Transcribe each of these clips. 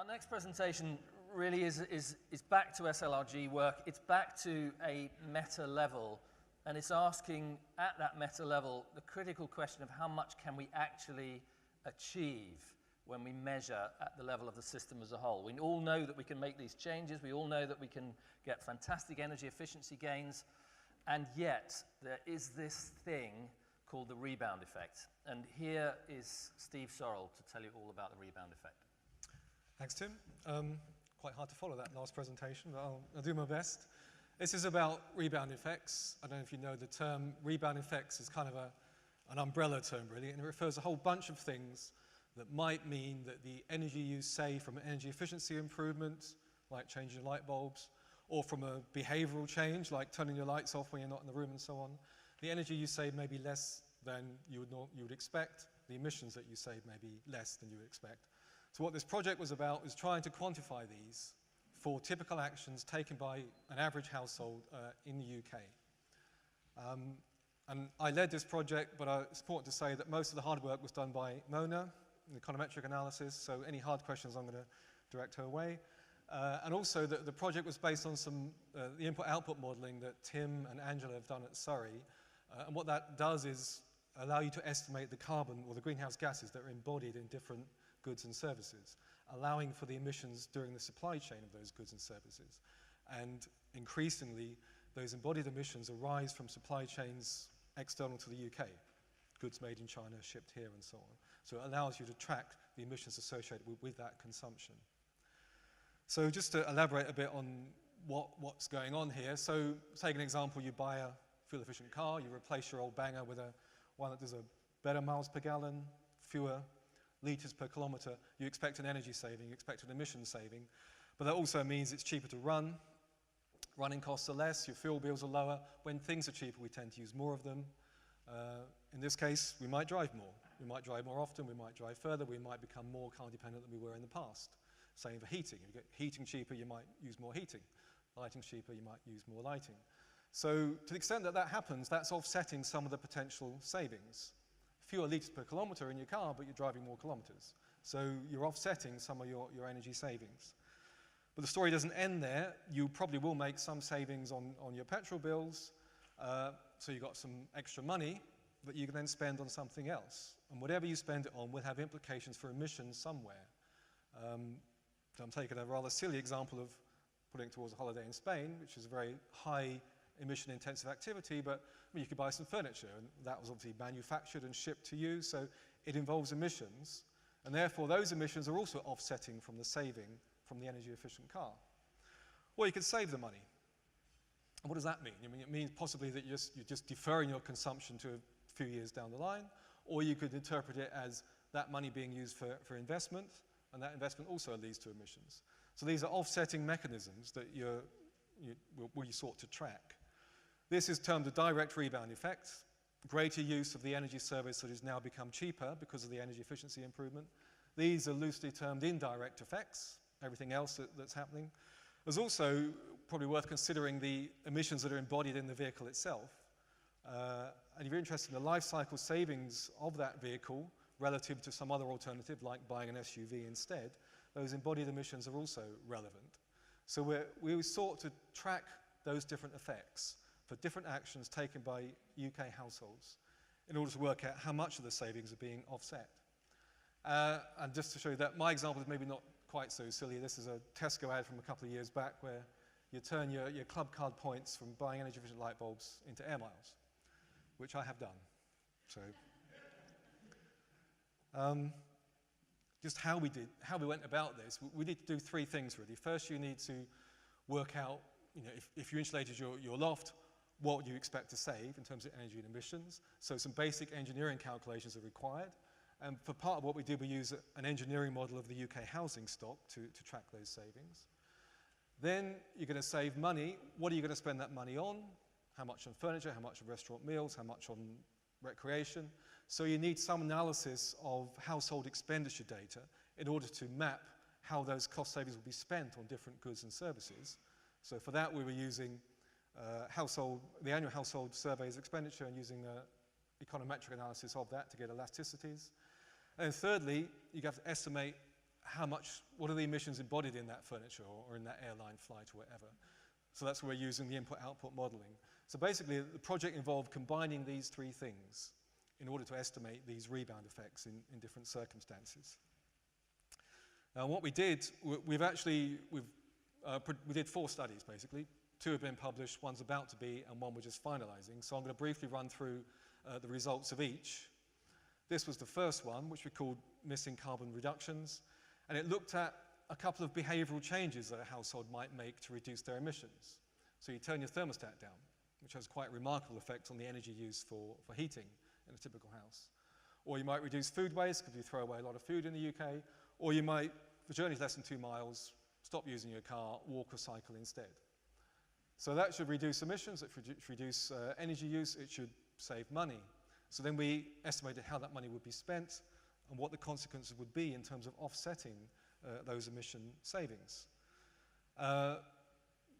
Our next presentation really is back to SLRG work. It's back to a meta level, and it's asking at that meta level the critical question of how much can we actually achieve when we measure at the level of the system as a whole. We all know that we can make these changes. We all know that we can get fantastic energy efficiency gains, and yet there is this thing called the rebound effect. And here is Steve Sorrell to tell you all about the rebound effect. Thanks, Tim. Quite hard to follow that last presentation, but I'll do my best. This is about rebound effects. I don't know if you know the term. Rebound effects is kind of an umbrella term, really, and it refers to a whole bunch of things that might mean that the energy you save from an energy efficiency improvement, like changing light bulbs, or from a behavioural change, like turning your lights off when you're not in the room and so on, the energy you save may be less than you would expect. The emissions that you save may be less than you would expect. So what this project was about was trying to quantify these for typical actions taken by an average household in the UK. And I led this project, but it's important to say that most of the hard work was done by Mona, in econometric analysis, so any hard questions I'm going to direct her way. And also the project was based on some the input-output modelling that Tim and Angela have done at Surrey. And what that does is allow you to estimate the carbon or the greenhouse gases that are embodied in different goods and services, allowing for the emissions during the supply chain of those goods and services. And increasingly, those embodied emissions arise from supply chains external to the UK, goods made in China, shipped here, and so on. So it allows you to track the emissions associated with that consumption. So just to elaborate a bit on what's going on here. So take an example, you buy a fuel-efficient car, you replace your old banger with one that does a better miles per gallon, fewer litres per kilometre. You expect an energy saving, you expect an emission saving, but that also means it's cheaper to run. Running costs are less, your fuel bills are lower. When things are cheaper, we tend to use more of them. In this case, we might drive more. We might drive more often, we might drive further, we might become more car dependent than we were in the past. Same for heating. If you get heating cheaper, you might use more heating. Lighting cheaper, you might use more lighting. So to the extent that that happens, that's offsetting some of the potential savings. Fewer litres per kilometre in your car, but you're driving more kilometres. So you're offsetting some of your energy savings. But the story doesn't end there. You probably will make some savings on your petrol bills, so you've got some extra money that you can then spend on something else. And whatever you spend it on will have implications for emissions somewhere. So I'm taking a rather silly example of putting it towards a holiday in Spain, which is a very high emission-intensive activity, but you could buy some furniture, and that was obviously manufactured and shipped to you, so it involves emissions, and therefore those emissions are also offsetting from the saving from the energy-efficient car. Or you could save the money. And what does that mean? I mean, it means possibly that you're just deferring your consumption to a few years down the line, or you could interpret it as that money being used for investment, and that investment also leads to emissions. So these are offsetting mechanisms that we sought to track. This is termed a direct rebound effect, greater use of the energy service that has now become cheaper because of the energy efficiency improvement. These are loosely termed indirect effects, everything else that's happening. There's also probably worth considering the emissions that are embodied in the vehicle itself. And if you're interested in the life cycle savings of that vehicle relative to some other alternative, like buying an SUV instead, those embodied emissions are also relevant. So we sought to track those different effects for different actions taken by UK households in order to work out how much of the savings are being offset. And just to show you that my example is maybe not quite so silly, this is a Tesco ad from a couple of years back where you turn your club card points from buying energy efficient light bulbs into air miles, which I have done. So, just how we went about this, we need to do three things really. First, you need to work out, if you insulated your loft, what you expect to save in terms of energy and emissions. So some basic engineering calculations are required. And for part of what we did, we use an engineering model of the UK housing stock to track those savings. Then you're going to save money. What are you going to spend that money on? How much on furniture, how much on restaurant meals, how much on recreation? So you need some analysis of household expenditure data in order to map how those cost savings will be spent on different goods and services. So for that, we were using the annual household surveys expenditure and using econometric analysis of that to get elasticities. And thirdly, you have to estimate what are the emissions embodied in that furniture or in that airline flight or whatever. So that's where we're using the input-output modeling. So basically, the project involved combining these three things in order to estimate these rebound effects in different circumstances. Now, what we did, we did 4 studies, basically. 2 have been published, one's about to be, and one we're just finalizing. So I'm going to briefly run through the results of each. This was the first one, which we called Missing Carbon Reductions, and it looked at a couple of behavioural changes that a household might make to reduce their emissions. So you turn your thermostat down, which has quite a remarkable effect on the energy use for heating in a typical house. Or you might reduce food waste because you throw away a lot of food in the UK, or you might, if the journey's less than 2 miles, stop using your car, walk or cycle instead. So that should reduce emissions, it should reduce energy use, it should save money. So then we estimated how that money would be spent and what the consequences would be in terms of offsetting those emission savings.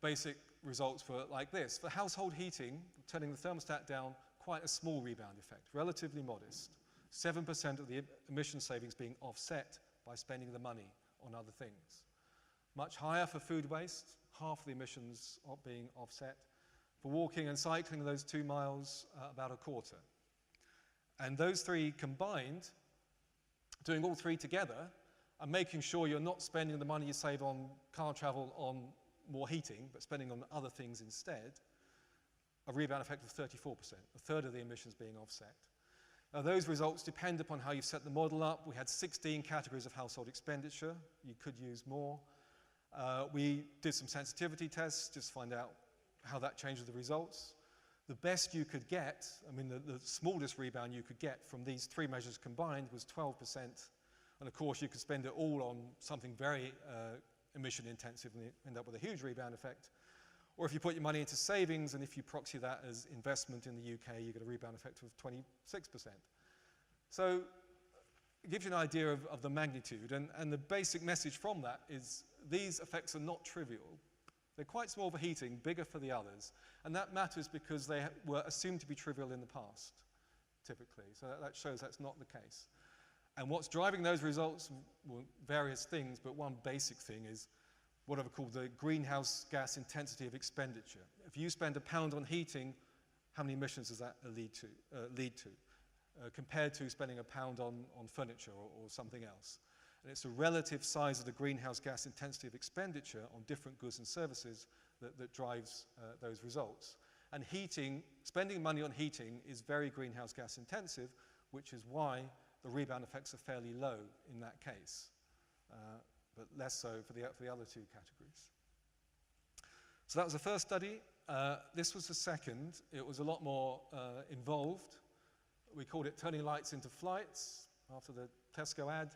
Basic results were like this. For household heating, turning the thermostat down, quite a small rebound effect, relatively modest. 7% of the emission savings being offset by spending the money on other things. Much higher for food waste, half the emissions being offset. For walking and cycling those 2 miles, about a quarter. And those 3 combined, doing all 3 together, and making sure you're not spending the money you save on car travel on more heating, but spending on other things instead, a rebound effect of 34%, a third of the emissions being offset. Now, those results depend upon how you set the model up. We had 16 categories of household expenditure. You could use more. We did some sensitivity tests just to find out how that changes the results. The best you could get, I mean, the smallest rebound you could get from these 3 measures combined was 12%. And of course, you could spend it all on something very emission intensive and end up with a huge rebound effect. Or if you put your money into savings and if you proxy that as investment in the UK, you get a rebound effect of 26%. So it gives you an idea of the magnitude. And the basic message from that is these effects are not trivial. They're quite small for heating, bigger for the others. And that matters because they were assumed to be trivial in the past, typically. So that shows that's not the case. And what's driving those results, well, various things, but one basic thing is what I've called the greenhouse gas intensity of expenditure. If you spend £1 on heating, how many emissions does that lead to? Compared to spending £1 on furniture or something else. And it's the relative size of the greenhouse gas intensity of expenditure on different goods and services that drives those results. And heating, spending money on heating is very greenhouse gas intensive, which is why the rebound effects are fairly low in that case, but less so for the other 2 categories. So that was the first study. This was the second. It was a lot more involved. We called it Turning Lights into Flights, after the Tesco ad.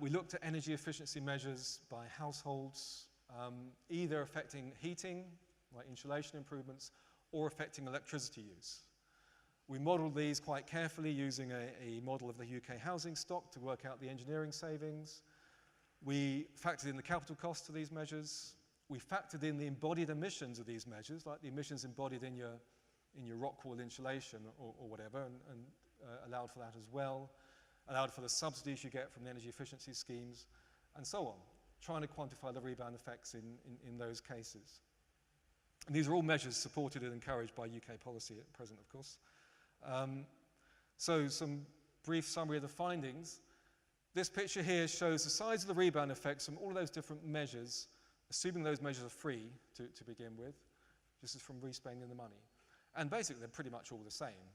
We looked at energy efficiency measures by households, either affecting heating, like insulation improvements, or affecting electricity use. We modelled these quite carefully using a model of the UK housing stock to work out the engineering savings. We factored in the capital costs of these measures. We factored in the embodied emissions of these measures, like the emissions embodied in your rock wall insulation or whatever, and allowed for that as well. Allowed for the subsidies you get from the energy efficiency schemes, and so on, trying to quantify the rebound effects in those cases. And these are all measures supported and encouraged by UK policy at present, of course. So some brief summary of the findings. This picture here shows the size of the rebound effects from all of those different measures, assuming those measures are free to begin with. This is from respending the money. And basically, they're pretty much all the same.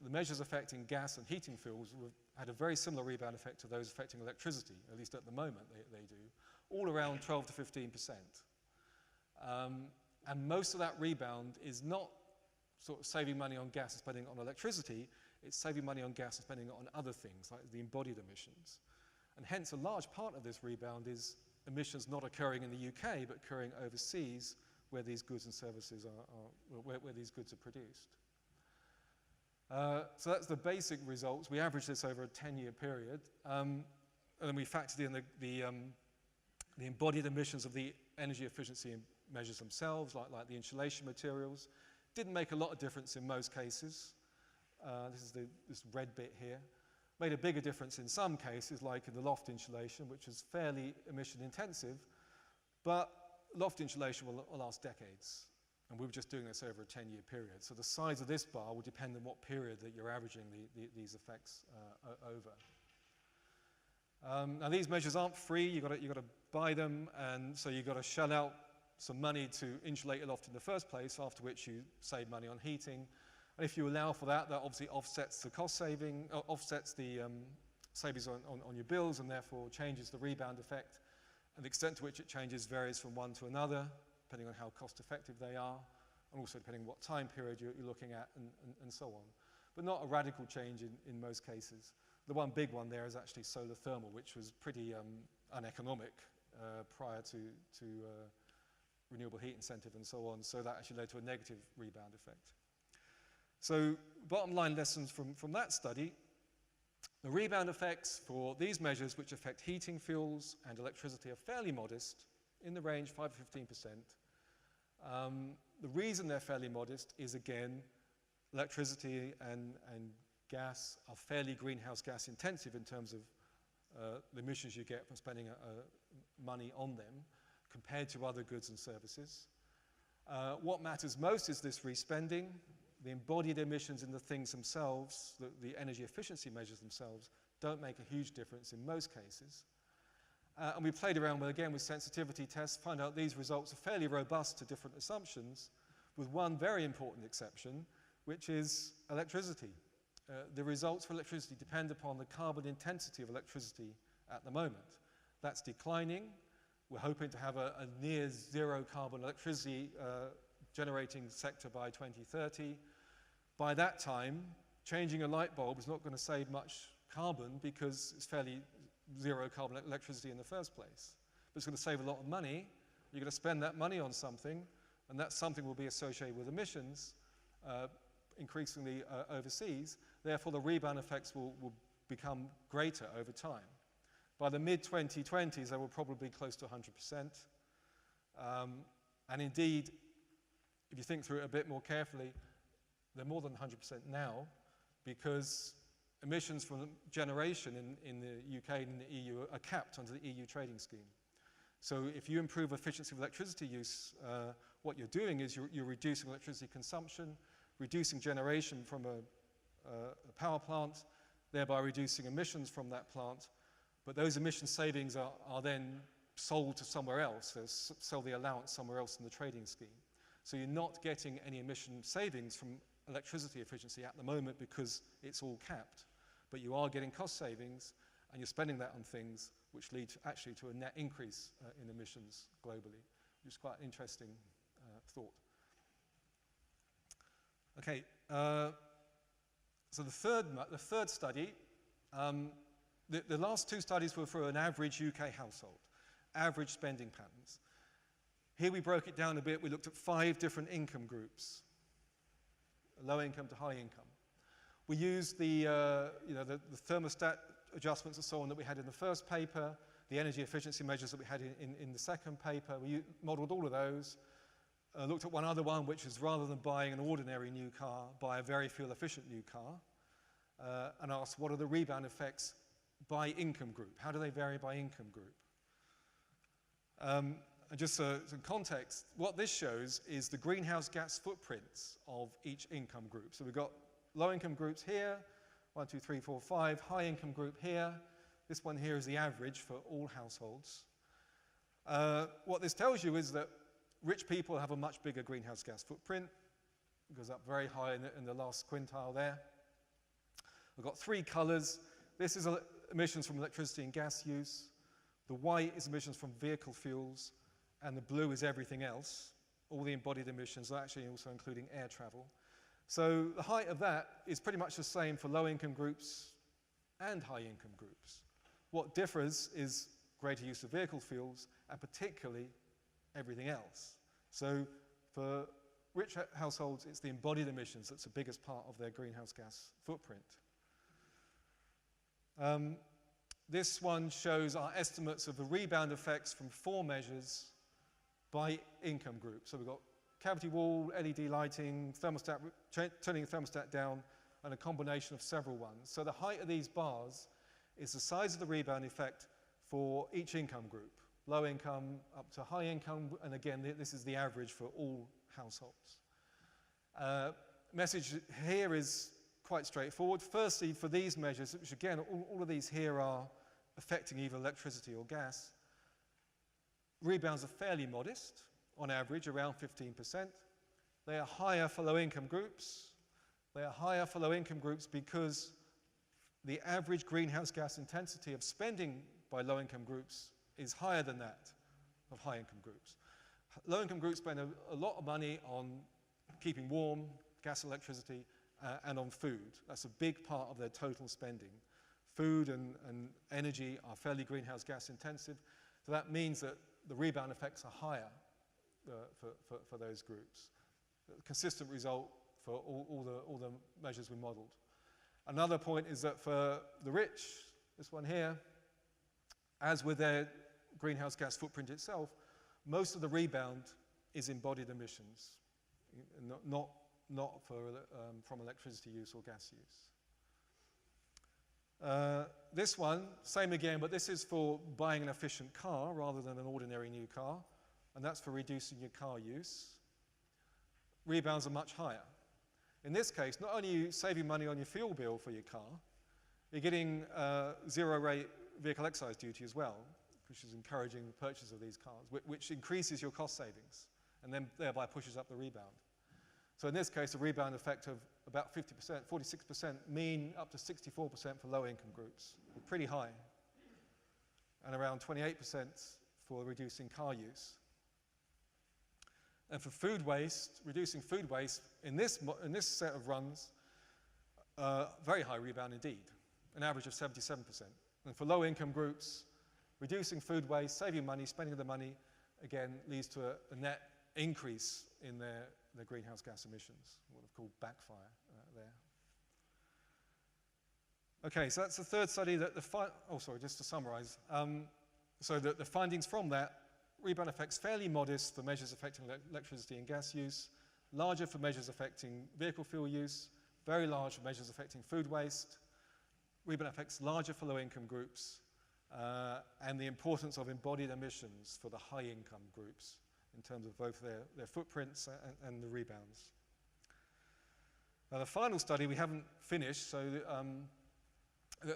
The measures affecting gas and heating fuels had a very similar rebound effect to those affecting electricity, at least at the moment they do, all around 12 to 15%. And most of that rebound is not sort of saving money on gas and spending it on electricity, it's saving money on gas and spending it on other things, like the embodied emissions. And hence, a large part of this rebound is emissions not occurring in the UK, but occurring overseas, where these goods and services where these goods are produced. So that's the basic results. We averaged this over a 10-year period. And then we factored in the embodied emissions of the energy efficiency measures themselves, like the insulation materials. Didn't make a lot of difference in most cases. This is this red bit here. Made a bigger difference in some cases, like in the loft insulation, which is fairly emission intensive, but loft insulation will last decades. And we were just doing this over a 10-year period. So the size of this bar will depend on what period that you're averaging these effects over. Now these measures aren't free. You've got to buy them, and so you've got to shell out some money to insulate your loft in the first place, after which you save money on heating. And if you allow for that, that obviously offsets the cost saving, offsets the savings on your bills, and therefore changes the rebound effect. And the extent to which it changes varies from one to another, depending on how cost effective they are, and also depending on what time period you're looking at, and so on. But not a radical change in most cases. The one big one there is actually solar thermal, which was pretty uneconomic prior to renewable heat incentive and so on, so that actually led to a negative rebound effect. So bottom line lessons from that study: the rebound effects for these measures, which affect heating fuels and electricity, are fairly modest, in the range 5 to 15%. The reason they're fairly modest is, again, electricity and gas are fairly greenhouse gas intensive in terms of the emissions you get from spending money on them compared to other goods and services. What matters most is this respending. The embodied emissions in the things themselves, the energy efficiency measures themselves, don't make a huge difference in most cases. And we played around with sensitivity tests, find out these results are fairly robust to different assumptions, with one very important exception, which is electricity. The results for electricity depend upon the carbon intensity of electricity at the moment. That's declining. We're hoping to have a near zero carbon electricity generating sector by 2030. By that time, changing a light bulb is not going to save much carbon because it's fairly zero carbon electricity in the first place. But it's going to save a lot of money. You're going to spend that money on something, and that something will be associated with emissions, increasingly overseas. Therefore, the rebound effects will become greater over time. By the mid-2020s, they will probably be close to 100%. And indeed, if you think through it a bit more carefully, they're more than 100% now, because emissions from generation in the UK and in the EU are capped under the EU trading scheme. So if you improve efficiency of electricity use, what you're doing is you're reducing electricity consumption, reducing generation from a power plant, thereby reducing emissions from that plant. But those emission savings are then sold to somewhere else. They sell the allowance somewhere else in the trading scheme. So you're not getting any emission savings from electricity efficiency at the moment because it's all capped. But you are getting cost savings, and you're spending that on things which lead actually to a net increase in emissions globally, which is quite an interesting thought. Okay, so the third study, the last two studies were for an average UK household, average spending patterns. Here we broke it down a bit. We looked at 5 different income groups, low income to high income. We used the thermostat adjustments and so on that we had in the first paper, the energy efficiency measures that we had in the second paper. We modeled all of those. Looked at one other one, which is rather than buying an ordinary new car, buy a very fuel efficient new car, and asked what are the rebound effects by income group? How do they vary by income group? And just some context, what this shows is the greenhouse gas footprints of each income group. So we've got low income groups here, 1, 2, 3, 4, 5, high income group here. This one here is the average for all households. What this tells you is that rich people have a much bigger greenhouse gas footprint. It goes up very high in the last quintile there. We've got 3 colors. This is emissions from electricity and gas use. The white is emissions from vehicle fuels, and the blue is everything else. All the embodied emissions are actually also including air travel. So the height of that is pretty much the same for low-income groups and high-income groups. What differs is greater use of vehicle fuels, and particularly everything else. So for rich households, it's the embodied emissions that's the biggest part of their greenhouse gas footprint. This one shows our estimates of the rebound effects from 4 measures by income group. So we've got cavity wall, LED lighting, thermostat, turning the thermostat down, and a combination of several ones. So the height of these bars is the size of the rebound effect for each income group, low income up to high income, and again, this is the average for all households. Message here is quite straightforward. Firstly, for these measures, which again, all of these here are affecting either electricity or gas, rebounds are fairly modest, on average, around 15%. They are higher for low-income groups. They are higher for low-income groups because the average greenhouse gas intensity of spending by low-income groups is higher than that of high-income groups. Low-income groups spend a lot of money on keeping warm, gas, electricity, and on food. That's a big part of their total spending. Food and energy are fairly greenhouse gas intensive, so that means that the rebound effects are higher for those groups. A consistent result for all the measures we modeled. Another point is that for the rich, this one here, as with their greenhouse gas footprint itself, most of the rebound is embodied emissions, not from electricity use or gas use. This one, same again, but this is for buying an efficient car rather than an ordinary new car, and that's for reducing your car use. Rebounds are much higher. In this case, not only are you saving money on your fuel bill for your car, you're getting zero-rate vehicle excise duty as well, which is encouraging the purchase of these cars, which increases your cost savings and then thereby pushes up the rebound. So in this case, a rebound effect of about 50%, 46% mean up to 64% for low-income groups, pretty high, and around 28% for reducing car use. And for food waste, reducing food waste, in this set of runs, very high rebound indeed, an average of 77%. And for low-income groups, reducing food waste, saving money, spending the money, again, leads to a net increase in their greenhouse gas emissions, what we've called backfire there. Okay, so that's the third study that just to summarize. So the findings from that, rebound effects fairly modest for measures affecting electricity and gas use, larger for measures affecting vehicle fuel use, very large for measures affecting food waste, rebound effects larger for low-income groups, and the importance of embodied emissions for the high-income groups in terms of both their footprints and the rebounds. Now the final study we haven't finished, so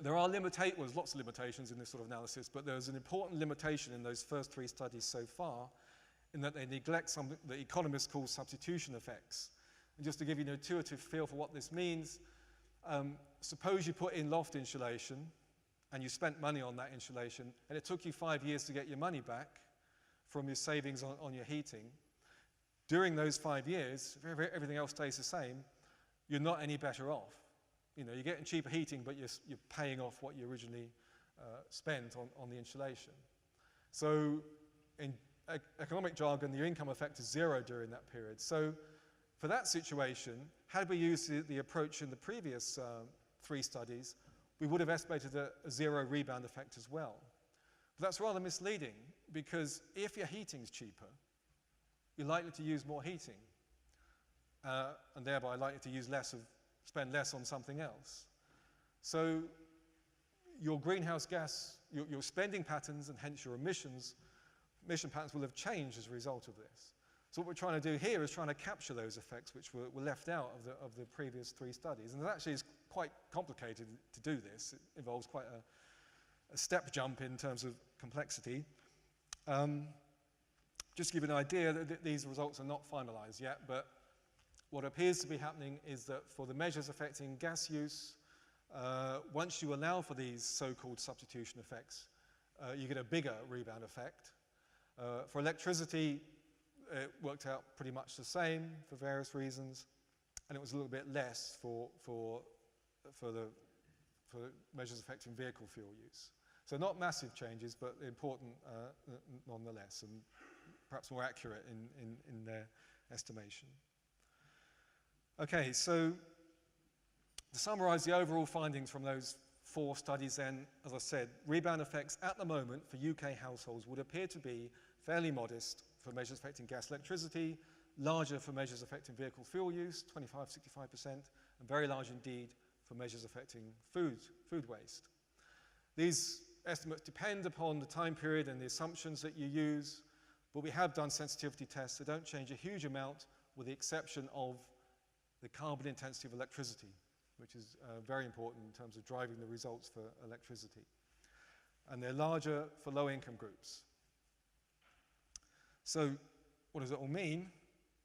there are there's lots of limitations in this sort of analysis, but there's an important limitation in those first three studies so far, in that they neglect something that economists call substitution effects. And just to give you an intuitive feel for what this means, suppose you put in loft insulation, and you spent money on that insulation, and it took you 5 years to get your money back from your savings on your heating. During those 5 years, if everything else stays the same, you're not any better off. You know, you're getting cheaper heating, but you're paying off what you originally spent on the insulation. So in economic jargon, your income effect is zero during that period. So for that situation, had we used the approach in the previous 3 studies, we would have estimated a zero rebound effect as well. But that's rather misleading, because if your heating's cheaper, you're likely to use more heating, and thereby likely to spend less on something else. So your greenhouse gas, your spending patterns, and hence your emission patterns will have changed as a result of this. So what we're trying to do here is trying to capture those effects which were left out of the previous 3 studies. And it actually is quite complicated to do this. It involves quite a step jump in terms of complexity. Just to give you an idea, these results are not finalized yet, but what appears to be happening is that for the measures affecting gas use, once you allow for these so-called substitution effects, you get a bigger rebound effect. For electricity, it worked out pretty much the same for various reasons, and it was a little bit less for the measures affecting vehicle fuel use. So not massive changes, but important nonetheless, and perhaps more accurate in their estimation. Okay, so to summarize the overall findings from those 4 studies then, as I said, rebound effects at the moment for UK households would appear to be fairly modest for measures affecting gas electricity, larger for measures affecting vehicle fuel use, 25-65%, and very large indeed for measures affecting food waste. These estimates depend upon the time period and the assumptions that you use, but we have done sensitivity tests that don't change a huge amount with the exception of the carbon intensity of electricity, which is very important in terms of driving the results for electricity. And they're larger for low-income groups. So what does it all mean?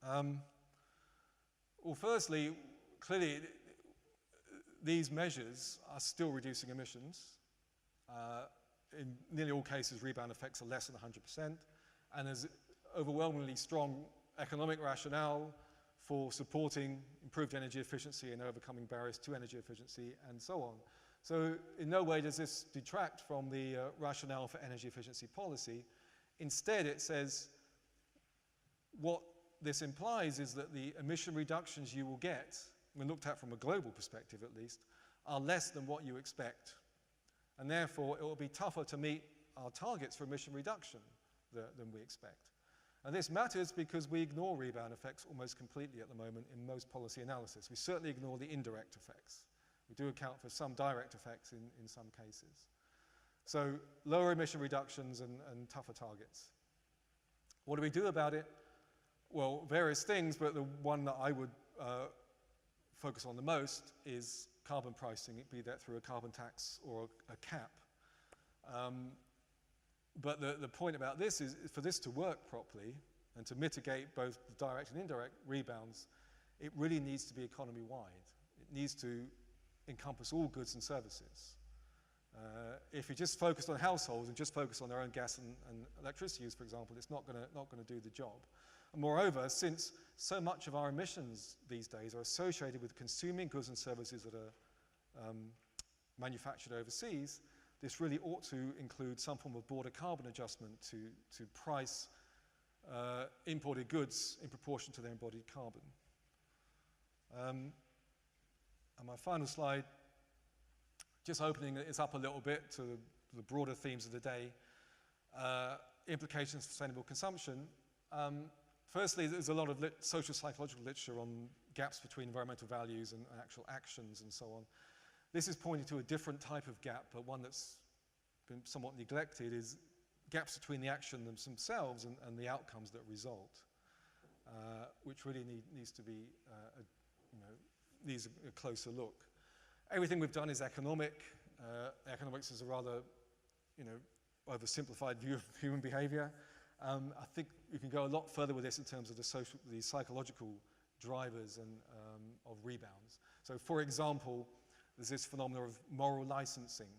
Well, firstly, clearly, these measures are still reducing emissions. In nearly all cases, rebound effects are less than 100%, and there's overwhelmingly strong economic rationale for supporting improved energy efficiency and overcoming barriers to energy efficiency, and so on. So in no way does this detract from the rationale for energy efficiency policy. Instead, it says what this implies is that the emission reductions you will get, when looked at from a global perspective at least, are less than what you expect. And therefore, it will be tougher to meet our targets for emission reduction than we expect. And this matters because we ignore rebound effects almost completely at the moment in most policy analysis. We certainly ignore the indirect effects. We do account for some direct effects in some cases. So lower emission reductions and tougher targets. What do we do about it? Well, various things, but the one that I would focus on the most is carbon pricing, be that through a carbon tax or a cap. But the point about this is for this to work properly and to mitigate both the direct and indirect rebounds, it really needs to be economy-wide. It needs to encompass all goods and services. If you just focus on households and just focus on their own gas and electricity use, for example, it's not going to do the job. And moreover, since so much of our emissions these days are associated with consuming goods and services that are manufactured overseas, this really ought to include some form of border carbon adjustment to price imported goods in proportion to their embodied carbon. And my final slide, just opening it up a little bit to the broader themes of the day, implications for sustainable consumption. Firstly, there's a lot of social psychological literature on gaps between environmental values and actual actions and so on. This is pointing to a different type of gap, but one that's been somewhat neglected, is gaps between the actions themselves and the outcomes that result, which really needs to be, needs a closer look. Everything we've done is economic. Economics is a rather, oversimplified view of human behavior. I think you can go a lot further with this in terms of the psychological drivers of rebounds. So, for example, there's this phenomenon of moral licensing.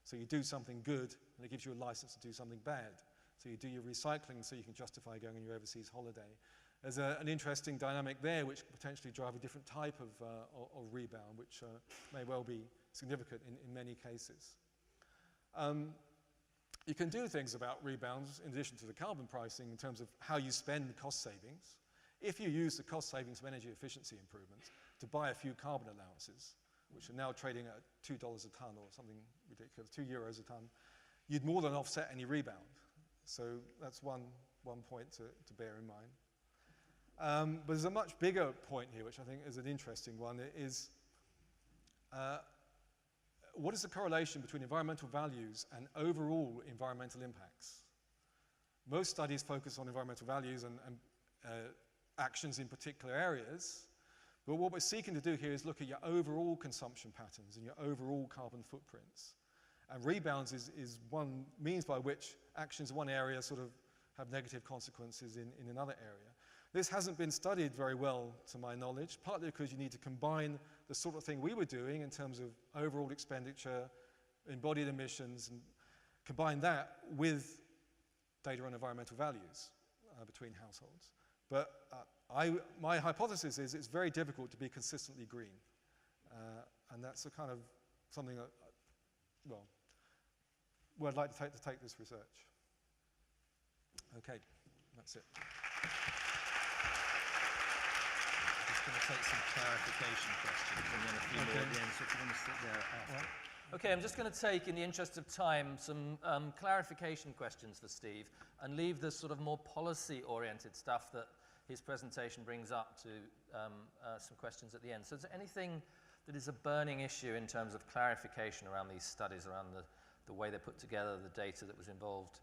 So you do something good, and it gives you a license to do something bad. So you do your recycling so you can justify going on your overseas holiday. There's an interesting dynamic there which could potentially drive a different type of rebound, which may well be significant in many cases. You can do things about rebounds in addition to the carbon pricing in terms of how you spend the cost savings. If you use the cost savings from energy efficiency improvements to buy a few carbon allowances, which are now trading at $2 a tonne or something ridiculous, €2 a tonne, you'd more than offset any rebound. So that's one point to bear in mind. But there's a much bigger point here, which I think is an interesting one. It is, what is the correlation between environmental values and overall environmental impacts? Most studies focus on environmental values and actions in particular areas, but what we're seeking to do here is look at your overall consumption patterns and your overall carbon footprints. And rebounds is one means by which actions in one area sort of have negative consequences in another area. This hasn't been studied very well, to my knowledge, partly because you need to combine the sort of thing we were doing in terms of overall expenditure, embodied emissions, and combine that with data on environmental values between households. But my hypothesis is it's very difficult to be consistently green. And that's a kind of something that, where I'd like to take this research. Okay, that's it. Going to take some clarification questions and then a few more at the end, so if you want to sit there after. Okay, I'm just going to take, in the interest of time, some clarification questions for Steve and leave the sort of more policy-oriented stuff that his presentation brings up to some questions at the end. So is there anything that is a burning issue in terms of clarification around these studies, around the way they're put together, the data that was involved.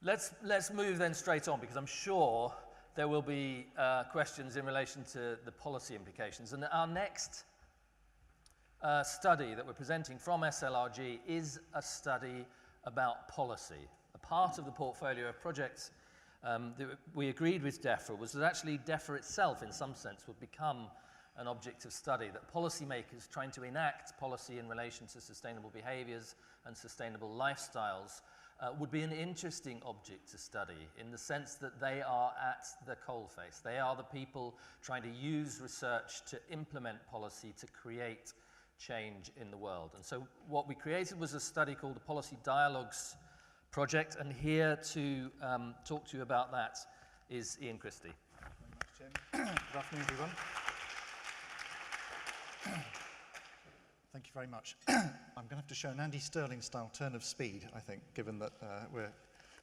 Let's move then straight on, because I'm sure there will be questions in relation to the policy implications. And our next study that we're presenting from SLRG is a study about policy. A part of the portfolio of projects that we agreed with DEFRA was that actually DEFRA itself, in some sense, would become an object of study, that policymakers trying to enact policy in relation to sustainable behaviours and sustainable lifestyles would be an interesting object to study, in the sense that they are at the coalface. They are the people trying to use research to implement policy to create change in the world. And so what we created was a study called the Policy Dialogues Project, and here to talk to you about that is Ian Christie. Thank you very much, Tim. Good afternoon, everyone. Thank you very much. I'm going to have to show an Andy Sterling-style turn of speed, I think, given that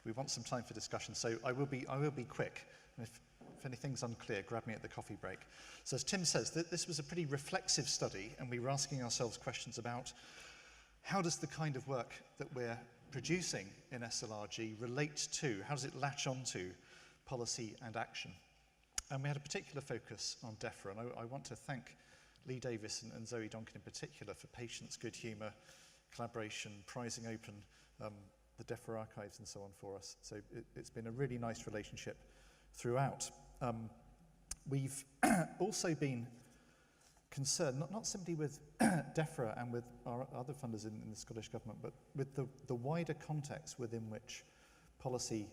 we want some time for discussion. So I will be quick. And if anything's unclear, grab me at the coffee break. So as Tim says, this was a pretty reflexive study, and we were asking ourselves questions about how does the kind of work that we're producing in SLRG relate to, how does it latch onto policy and action? And we had a particular focus on DEFRA, and I want to thank Lee Davis and Zoe Donkin in particular for patience, good humour, collaboration, prizing open the DEFRA archives and so on for us. So it's been a really nice relationship throughout. We've also been concerned, not simply with DEFRA and with our other funders in the Scottish Government, but with the wider context within which policy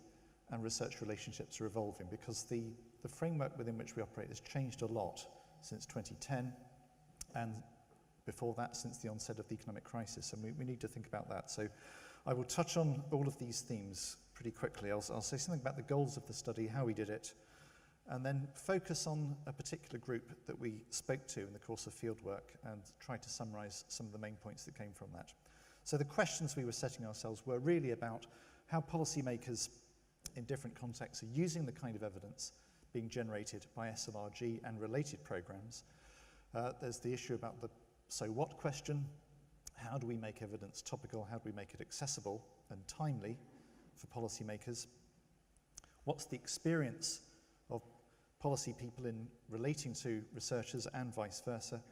and research relationships are evolving, because the framework within which we operate has changed a lot since 2010, and before that, since the onset of the economic crisis, and we need to think about that. So I will touch on all of these themes pretty quickly. I'll say something about the goals of the study, how we did it, and then focus on a particular group that we spoke to in the course of fieldwork and try to summarize some of the main points that came from that. So the questions we were setting ourselves were really about how policymakers in different contexts are using the kind of evidence being generated by SLRG and related programs. There's the issue about the so what question. How do we make evidence topical? How do we make it accessible and timely for policymakers? What's the experience of policy people in relating to researchers and vice versa?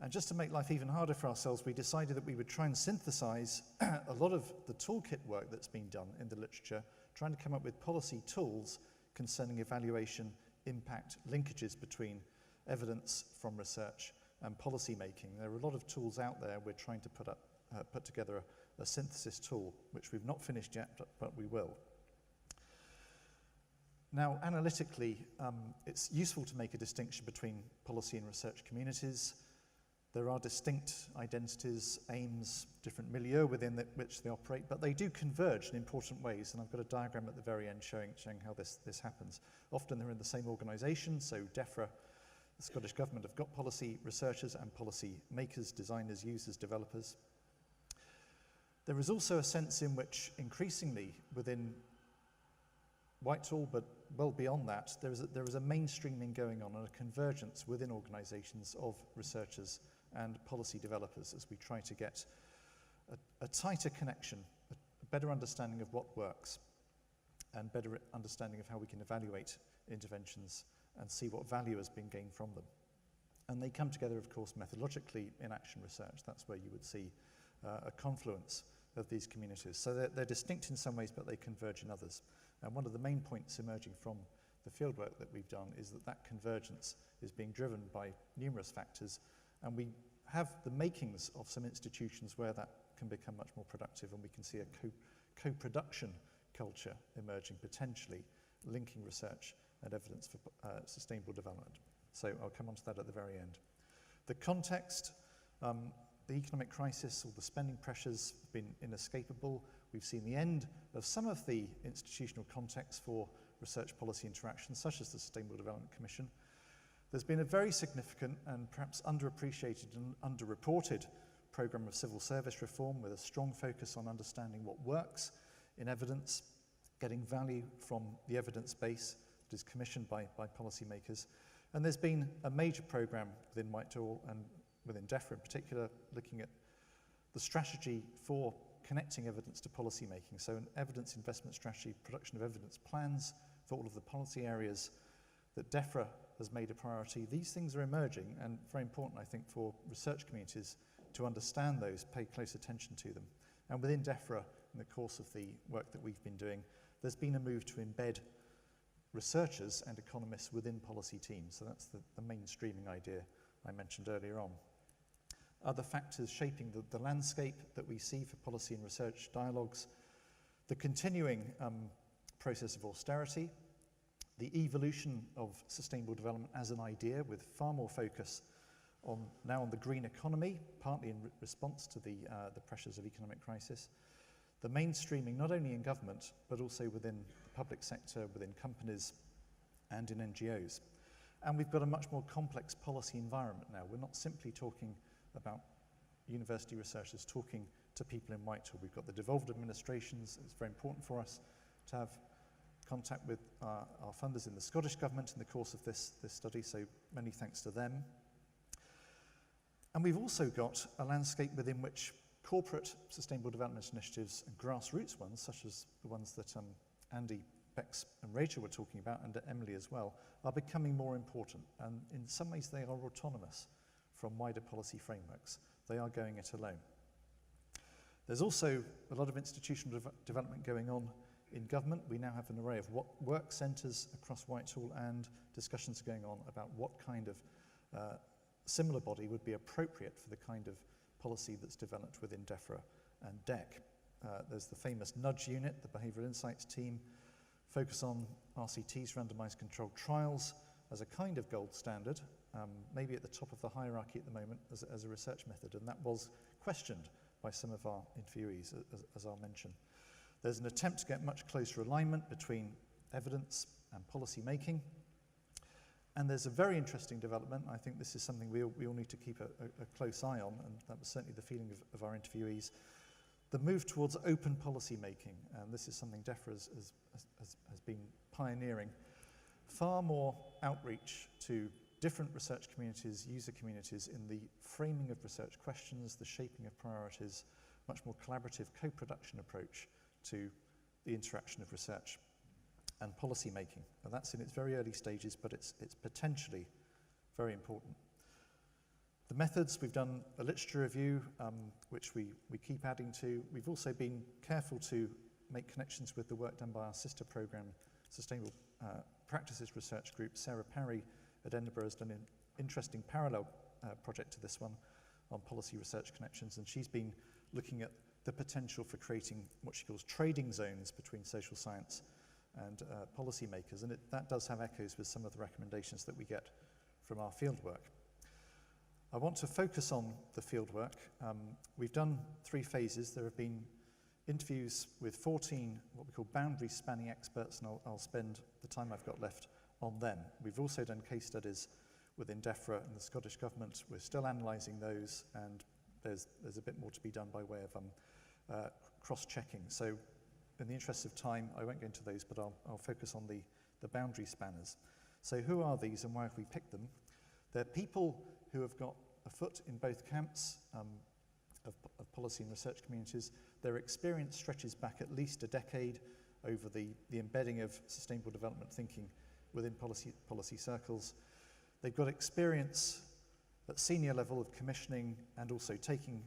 And just to make life even harder for ourselves, we decided that we would try and synthesize a lot of the toolkit work that's been done in the literature, trying to come up with policy tools concerning evaluation, impact, linkages between evidence from research and policy making. There are a lot of tools out there. We're trying to put together a synthesis tool, which we've not finished yet, but we will. Now, analytically, it's useful to make a distinction between policy and research communities. There are distinct identities, aims, different milieu within which they operate, but they do converge in important ways, and I've got a diagram at the very end showing how this happens. Often they're in the same organisation, so DEFRA, the Scottish Government, have got policy researchers and policy makers, designers, users, developers. There is also a sense in which increasingly within Whitehall, but well beyond that, there is a mainstreaming going on and a convergence within organisations of researchers and policy developers as we try to get a tighter connection, a better understanding of what works, and better understanding of how we can evaluate interventions and see what value has been gained from them. And they come together, of course, methodologically in action research. That's where you would see a confluence of these communities. So they're distinct in some ways, but they converge in others. And one of the main points emerging from the fieldwork that we've done is that convergence is being driven by numerous factors, and we have the makings of some institutions where that can become much more productive, and we can see a co-production culture emerging, potentially linking research and evidence for sustainable development. So I'll come on to that at the very end. The context, the economic crisis or the spending pressures have been inescapable. We've seen the end of some of the institutional context for research policy interactions, such as the Sustainable Development Commission. There's been a very significant and perhaps underappreciated and underreported programme of civil service reform with a strong focus on understanding what works in evidence, getting value from the evidence base that is commissioned by policymakers, And there's been a major program within Whitehall and within DEFRA in particular, looking at the strategy for connecting evidence to policy making. So an evidence investment strategy, production of evidence plans for all of the policy areas that DEFRA has made a priority. These things are emerging and very important, I think, for research communities to understand those, pay close attention to them. And within DEFRA, in the course of the work that we've been doing, there's been a move to embed researchers and economists within policy teams. So that's the mainstreaming idea I mentioned earlier on. Other factors shaping the landscape that we see for policy and research dialogues, the continuing process of austerity, the evolution of sustainable development as an idea with far more focus now on the green economy, partly in response to the pressures of economic crisis, the mainstreaming not only in government but also within the public sector, within companies and in NGOs. And we've got a much more complex policy environment now. We're not simply talking about university researchers talking to people in Whitehall. We've got the devolved administrations. It's very important for us to have contact with our funders in the Scottish Government in the course of this study, so many thanks to them. And we've also got a landscape within which corporate sustainable development initiatives and grassroots ones, such as the ones that Andy, Bex and Rachel were talking about, and Emily as well, are becoming more important. And in some ways they are autonomous from wider policy frameworks. They are going it alone. There's also a lot of institutional development going on in government. We now have an array of work centres across Whitehall, and discussions are going on about what kind of similar body would be appropriate for the kind of policy that's developed within DEFRA and DEC. There's the famous Nudge Unit, the Behavioural Insights team, focus on RCTs, randomised controlled trials, as a kind of gold standard, maybe at the top of the hierarchy at the moment as a research method, and that was questioned by some of our interviewees, as I'll mention. There's an attempt to get much closer alignment between evidence and policy making. And there's a very interesting development. I think this is something we all need to keep a close eye on, and that was certainly the feeling of our interviewees. The move towards open policy making, and this is something DEFRA has been pioneering. Far more outreach to different research communities, user communities, in the framing of research questions, the shaping of priorities, much more collaborative co-production approach to the interaction of research and policy making. And that's in its very early stages, but it's potentially very important. The methods, we've done a literature review, which we keep adding to. We've also been careful to make connections with the work done by our sister program, Sustainable Practices Research Group. Sarah Parry at Edinburgh has done an interesting parallel project to this one on policy research connections, and she's been looking at the potential for creating what she calls trading zones between social science and policymakers, and that does have echoes with some of the recommendations that we get from our fieldwork. I want to focus on the fieldwork. We've done 3 phases. There have been interviews with 14 what we call boundary spanning experts, and I'll spend the time I've got left on them. We've also done case studies within DEFRA and the Scottish Government. We're still analysing those, and there's a bit more to be done by way of cross-checking. So in the interest of time, I won't go into those, but I'll focus on the boundary spanners. So who are these and why have we picked them? They're people who have got a foot in both camps of policy and research communities. Their experience stretches back at least a decade over the embedding of sustainable development thinking within policy circles. They've got experience at senior level of commissioning and also taking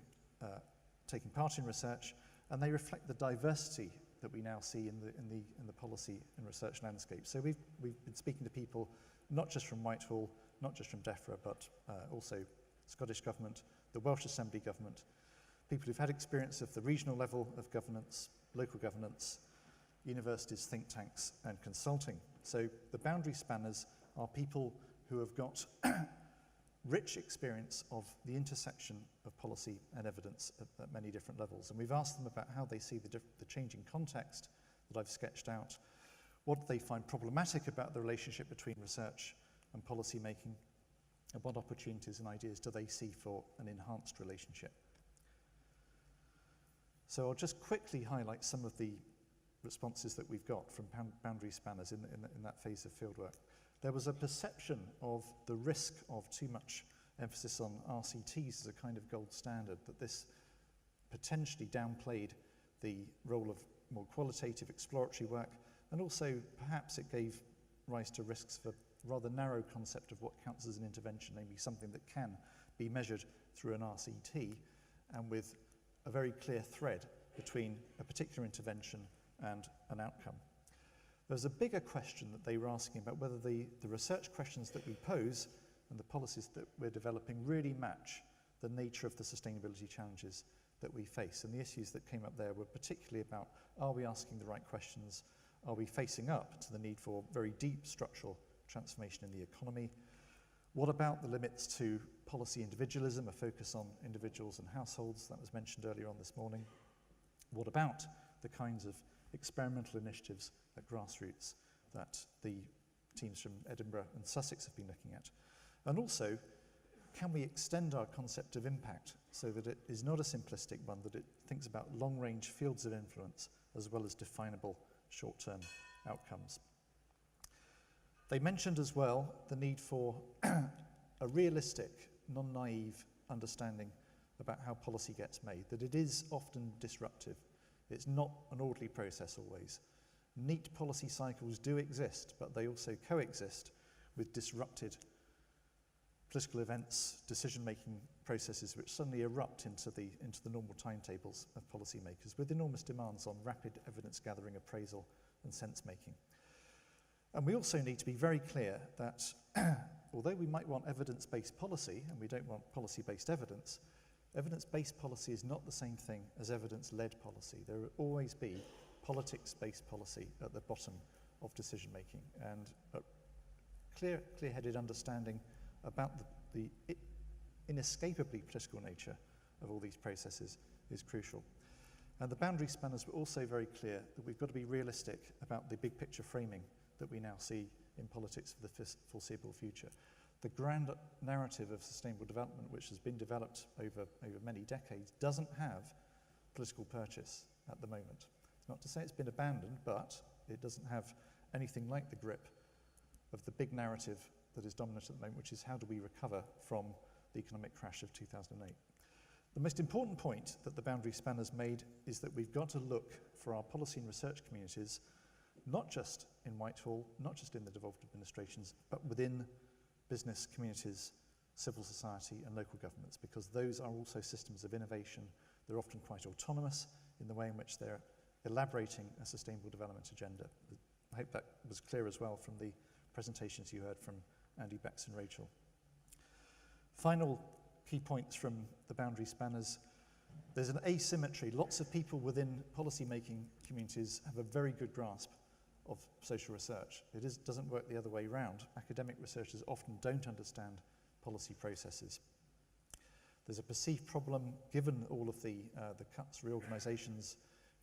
part in research, and they reflect the diversity that we now see in the policy and research landscape. So we've been speaking to people not just from Whitehall, not just from DEFRA, but also Scottish Government, the Welsh Assembly Government, people who've had experience of the regional level of governance, local governance, universities, think tanks, and consulting. So the boundary spanners are people who have got rich experience of the intersection of policy and evidence at many different levels. And we've asked them about how they see the changing context that I've sketched out, what they find problematic about the relationship between research and policy making, and what opportunities and ideas do they see for an enhanced relationship. So I'll just quickly highlight some of the responses that we've got from boundary spanners in that phase of fieldwork. there was a perception of the risk of too much emphasis on RCTs as a kind of gold standard, that this potentially downplayed the role of more qualitative exploratory work, and also perhaps it gave rise to risks for rather narrow concept of what counts as an intervention, namely something that can be measured through an RCT and with a very clear thread between a particular intervention and an outcome. There's a bigger question that they were asking about whether the research questions that we pose and the policies that we're developing really match the nature of the sustainability challenges that we face. And the issues that came up there were particularly about, are we asking the right questions? Are we facing up to the need for very deep structural transformation in the economy? What about the limits to policy individualism, a focus on individuals and households that was mentioned earlier on this morning? What about the kinds of experimental initiatives at grassroots that the teams from Edinburgh and Sussex have been looking at? And also, can we extend our concept of impact so that it is not a simplistic one, that it thinks about long-range fields of influence as well as definable short-term outcomes? They mentioned as well the need for a realistic, non-naive understanding about how policy gets made, that it is often disruptive. It's not an orderly process always. Neat policy cycles do exist, but they also coexist with disrupted political events, decision-making processes which suddenly erupt into the normal timetables of policymakers, with enormous demands on rapid evidence gathering, appraisal, and sense-making. And we also need to be very clear that although we might want evidence-based policy, and we don't want policy-based evidence, evidence-based policy is not the same thing as evidence-led policy. There will always be politics-based policy at the bottom of decision-making, and a clear-headed understanding about the inescapably political nature of all these processes is crucial. And the boundary spanners were also very clear that we've got to be realistic about the big picture framing that we now see in politics for the foreseeable future. The grand narrative of sustainable development, which has been developed over many decades, doesn't have political purchase at the moment. It's not to say it's been abandoned, but it doesn't have anything like the grip of the big narrative that is dominant at the moment, which is how do we recover from the economic crash of 2008. The most important point that the boundary spanners made is that we've got to look for our policy and research communities, not just in Whitehall, not just in the devolved administrations, but within business communities, civil society and local governments, because those are also systems of innovation. They're often quite autonomous in the way in which they're elaborating a sustainable development agenda. I hope that was clear as well from the presentations you heard from Andy, Bex and Rachel. Final key points from the boundary spanners. There's an asymmetry. Lots of people within policy-making communities have a very good grasp of social research. It doesn't work the other way around. Academic researchers often don't understand policy processes. There's a perceived problem, given all of the cuts, reorganisations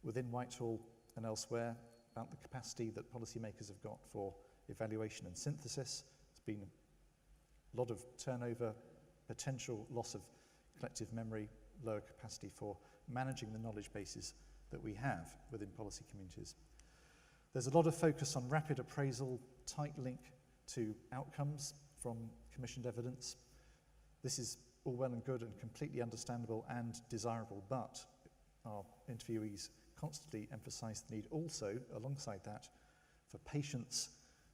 within Whitehall and elsewhere, about the capacity that policymakers have got for evaluation and synthesis. There's been a lot of turnover, potential loss of collective memory, lower capacity for managing the knowledge bases that we have within policy communities. There's a lot of focus on rapid appraisal, tight link to outcomes from commissioned evidence. This is all well and good and completely understandable and desirable, but our interviewees constantly emphasise the need also, alongside that, for patience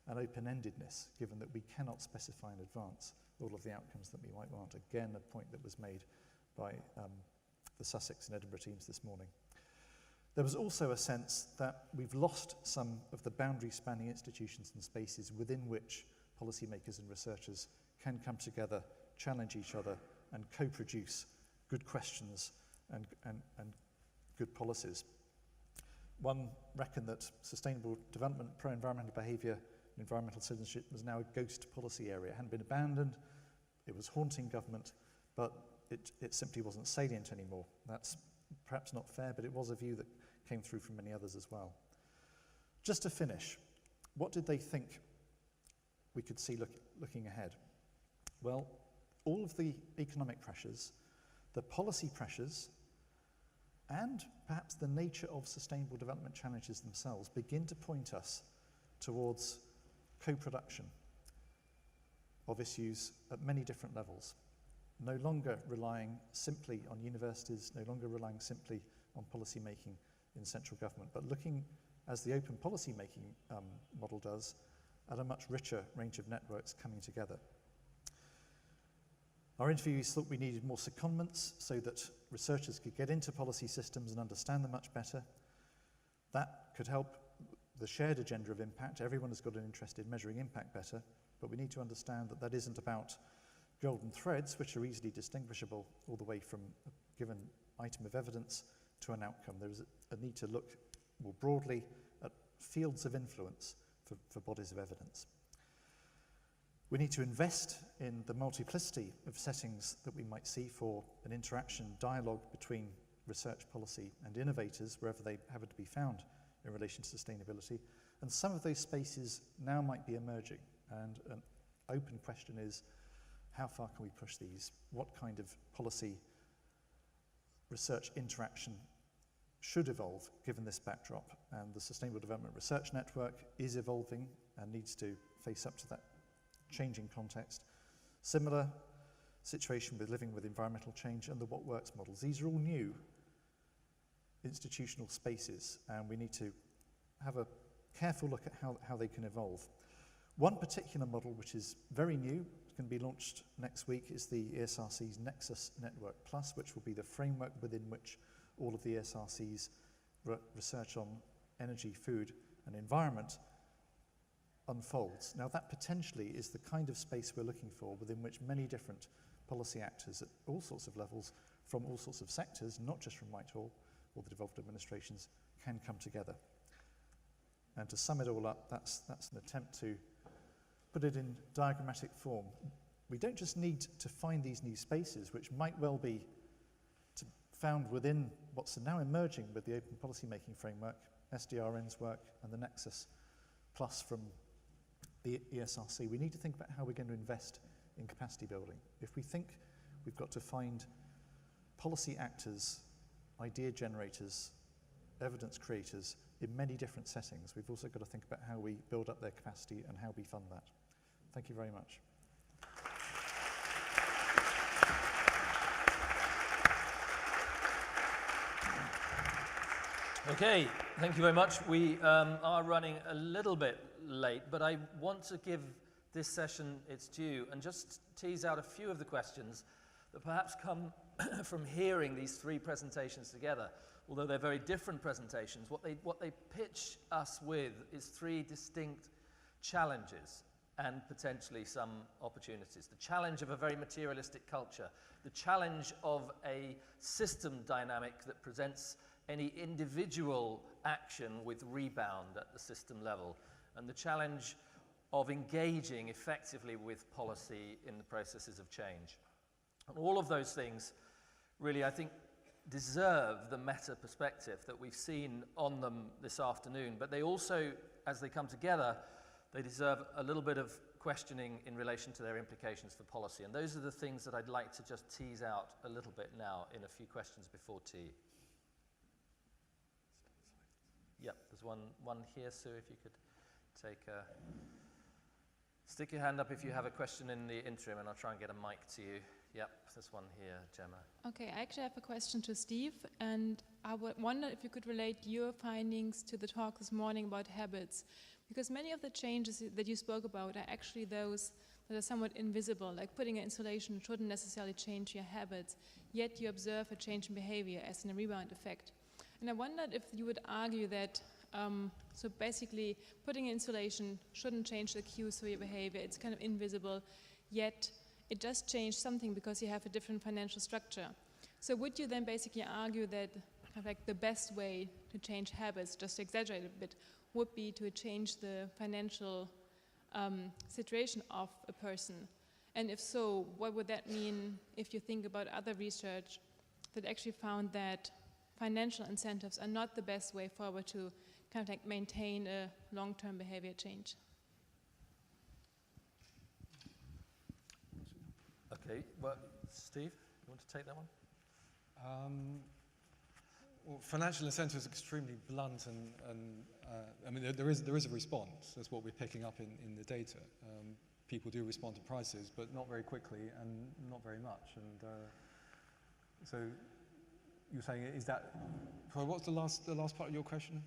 and open-endedness, given that we cannot specify in advance all of the outcomes that we might want. Again, a point that was made by the Sussex and Edinburgh teams this morning. There was also a sense that we've lost some of the boundary-spanning institutions and spaces within which policymakers and researchers can come together, challenge each other, and co-produce good questions and good policies. One reckoned that sustainable development, pro-environmental behaviour, and environmental citizenship was now a ghost policy area. It hadn't been abandoned, it was haunting government, but it simply wasn't salient anymore. That's perhaps not fair, but it was a view that came through from many others as well. Just to finish, what did they think we could see looking ahead? Well, all of the economic pressures, the policy pressures, and perhaps the nature of sustainable development challenges themselves begin to point us towards co-production, of issues at many different levels, no longer relying simply on universities, no longer relying simply on policy making in central government, but looking, as the open policy making model does, at a much richer range of networks coming together. Our interviewees thought we needed more secondments so that researchers could get into policy systems and understand them much better. That could help the shared agenda of impact. Everyone has got an interest in measuring impact better, but we need to understand that that isn't about golden threads, which are easily distinguishable all the way from a given item of evidence to an outcome. There is a need to look more broadly at fields of influence for bodies of evidence. We need to invest in the multiplicity of settings that we might see for an interaction, dialogue between research policy and innovators, wherever they happen to be found in relation to sustainability. And some of those spaces now might be emerging. And an open question is, how far can we push these? What kind of policy research interaction should evolve given this backdrop? And the Sustainable Development Research Network is evolving and needs to face up to that changing context. Similar situation with living with environmental change and the what works models. These are all new institutional spaces, and we need to have a careful look at how they can evolve. One particular model which is very new, going to be launched next week, is the ESRC's Nexus Network Plus, which will be the framework within which all of the ESRC's research on energy, food and environment unfolds. Now that potentially is the kind of space we're looking for, within which many different policy actors at all sorts of levels, from all sorts of sectors, not just from Whitehall or the devolved administrations, can come together. And to sum it all up, that's an attempt to put it in diagrammatic form. We don't just need to find these new spaces, which might well be found within what's now emerging with the open policy making framework, SDRN's work, and the Nexus Plus from the ESRC. We need to think about how we're going to invest in capacity building. If we think we've got to find policy actors, idea generators, evidence creators in many different settings, we've also got to think about how we build up their capacity and how we fund that. Thank you very much. Okay, thank you very much. We are running a little bit late, but I want to give this session its due and just tease out a few of the questions that perhaps come from hearing these three presentations together. Although they're very different presentations, what they pitch us with is three distinct challenges and potentially some opportunities. The challenge of a very materialistic culture, the challenge of a system dynamic that presents any individual action with rebound at the system level, and the challenge of engaging effectively with policy in the processes of change. And all of those things really, I think, deserve the meta perspective that we've seen on them this afternoon, but they also, as they come together, they deserve a little bit of questioning in relation to their implications for policy. And those are the things that I'd like to just tease out a little bit now in a few questions before tea. Yep, there's one here, Sue, if you could stick your hand up if you have a question in the interim, and I'll try and get a mic to you. Yep, there's one here, Gemma. Okay, I actually have a question to Steve, and I would wonder if you could relate your findings to the talk this morning about habits, because many of the changes that you spoke about are actually those that are somewhat invisible, like putting an installation shouldn't necessarily change your habits, yet you observe a change in behavior as in a rebound effect. And I wondered if you would argue that, so basically putting an installation shouldn't change the cues for your behavior, it's kind of invisible, yet it does change something because you have a different financial structure. So would you then basically argue that kind of like the best way to change habits, just to exaggerate a bit, would be to change the financial situation of a person? And if so, what would that mean if you think about other research that actually found that financial incentives are not the best way forward to kind of like maintain a long-term behavior change? Okay, well, Steve, you want to take that one? Well, financial incentive is extremely blunt, and I mean there is a response. That's what we're picking up in the data. people do respond to prices, but not very quickly and not very much. And so you're saying, is that, sorry, what's the last part of your question?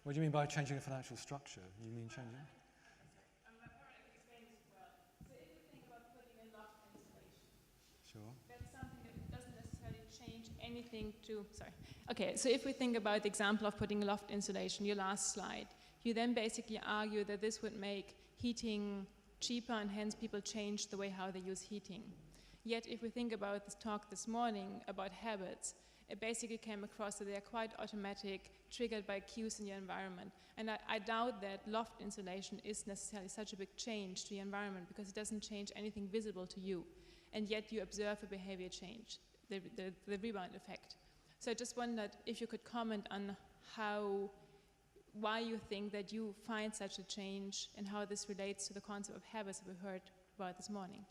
What do you mean by changing the financial structure? You mean changing? Sure. That's something that doesn't necessarily change anything to, sorry. Okay, so if we think about the example of putting loft insulation, your last slide, you then basically argue that this would make heating cheaper and hence people change the way how they use heating. Yet if we think about this talk this morning about habits, it basically came across that they are quite automatic, triggered by cues in your environment. And I doubt that loft insulation is necessarily such a big change to your environment because it doesn't change anything visible to you. And yet you observe a behavior change, the rebound effect. So I just wondered if you could comment on why you think that you find such a change and how this relates to the concept of habits that we heard about this morning.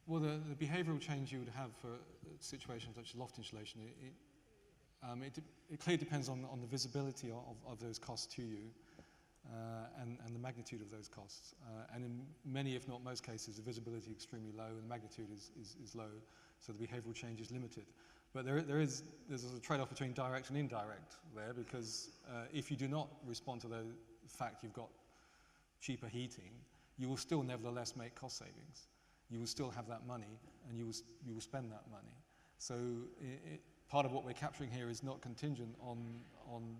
Well, the behavioural change you would have for situations such as loft insulation, it clearly depends on the visibility of those costs to you and the magnitude of those costs. And in many, if not most cases, the visibility is extremely low and the magnitude is low, so the behavioural change is limited. But there's a trade-off between direct and indirect there, because if you do not respond to the fact you've got cheaper heating, you will still nevertheless make cost savings. You will still have that money, and you will spend that money. So part of what we're capturing here is not contingent on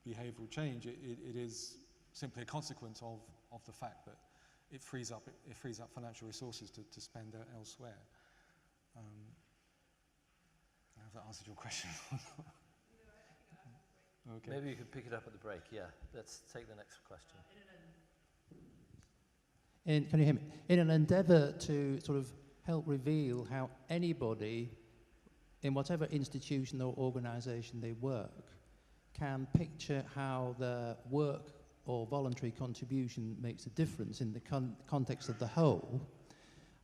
behavioural change. It is simply a consequence of the fact that it frees up financial resources to spend elsewhere. I don't know if that answered your question. Okay. Maybe you could pick it up at the break. Yeah, let's take the next question. Can you hear me? In an endeavour to sort of help reveal how anybody, in whatever institution or organisation they work, can picture how their work or voluntary contribution makes a difference in the context of the whole,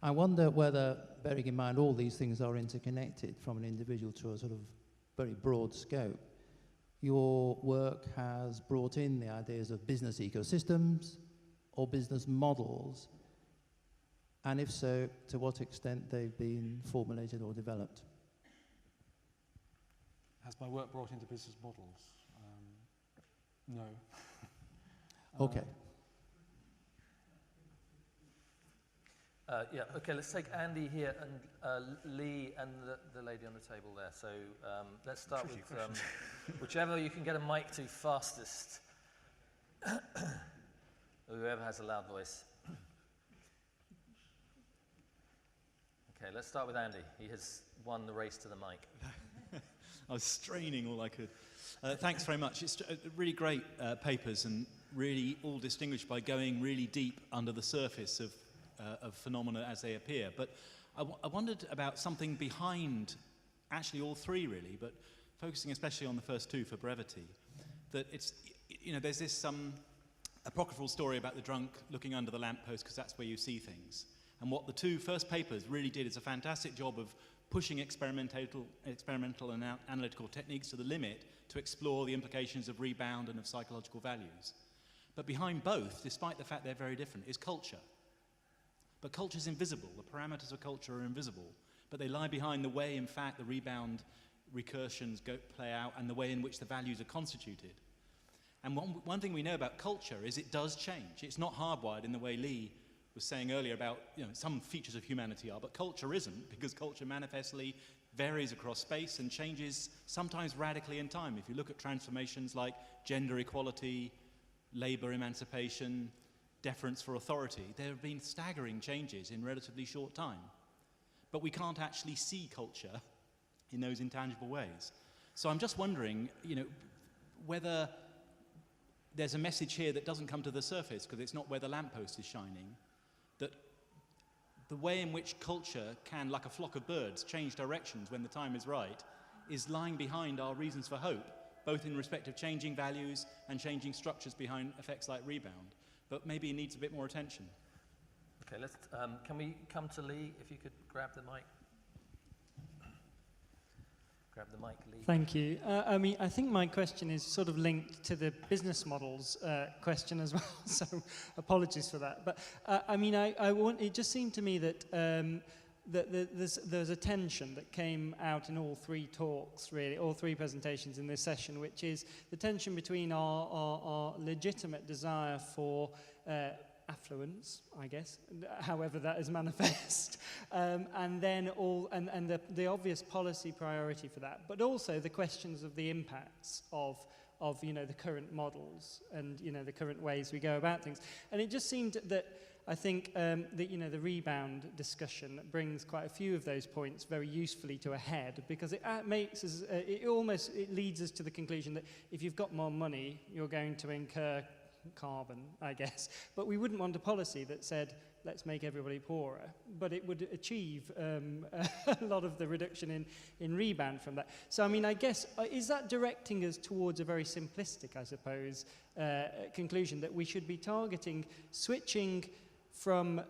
I wonder whether, bearing in mind all these things are interconnected from an individual to a sort of very broad scope, your work has brought in the ideas of business ecosystems or business models, and if so, to what extent they've been formulated or developed? Has my work brought into business models? No. Okay. Yeah, okay, let's take Andy here and Lee and the lady on the table there. So let's start with whichever you can get a mic to fastest. Whoever has a loud voice. Okay, let's start with Andy. He has won the race to the mic. I was straining all I could. Thanks very much. It's really great papers, and really all distinguished by going really deep under the surface of phenomena as they appear. But I wondered about something behind actually all three, really, but focusing especially on the first two for brevity. That it's, there's this apocryphal story about the drunk looking under the lamppost because that's where you see things. And what the two first papers really did is a fantastic job of pushing experimental and analytical techniques to the limit to explore the implications of rebound and of psychological values. But behind both, despite the fact they're very different, is culture. But culture is invisible. The parameters of culture are invisible. But they lie behind the way, in fact, the rebound recursions play out and the way in which the values are constituted. And one thing we know about culture is it does change. It's not hardwired in the way Lee was saying earlier about some features of humanity are, but culture isn't, because culture manifestly varies across space and changes sometimes radically in time. If you look at transformations like gender equality, labour emancipation, deference for authority, there have been staggering changes in relatively short time. But we can't actually see culture in those intangible ways. So I'm just wondering, whether there's a message here that doesn't come to the surface because it's not where the lamppost is shining, that the way in which culture can, like a flock of birds, change directions when the time is right, is lying behind our reasons for hope, both in respect of changing values and changing structures behind effects like rebound, but maybe it needs a bit more attention. Okay, let's, can we come to Lee, if you could grab the mic? Grab the mic, Lee. Thank you. I mean, I think my question is sort of linked to the business models question as well, so apologies for that. But I mean, it just seemed to me that there's a tension that came out in all three talks, really, all three presentations in this session, which is the tension between our legitimate desire for affluence, I guess, however that is manifest, and then the obvious policy priority for that, but also the questions of the impacts of the current models and the current ways we go about things. And it just seemed that I think the rebound discussion brings quite a few of those points very usefully to a head, because it makes us, it leads us to the conclusion that if you've got more money, you're going to incur carbon, I guess. But we wouldn't want a policy that said, let's make everybody poorer. But it would achieve a lot of the reduction in rebound from that. So, I mean, I guess, is that directing us towards a very simplistic, I suppose, conclusion that we should be targeting switching from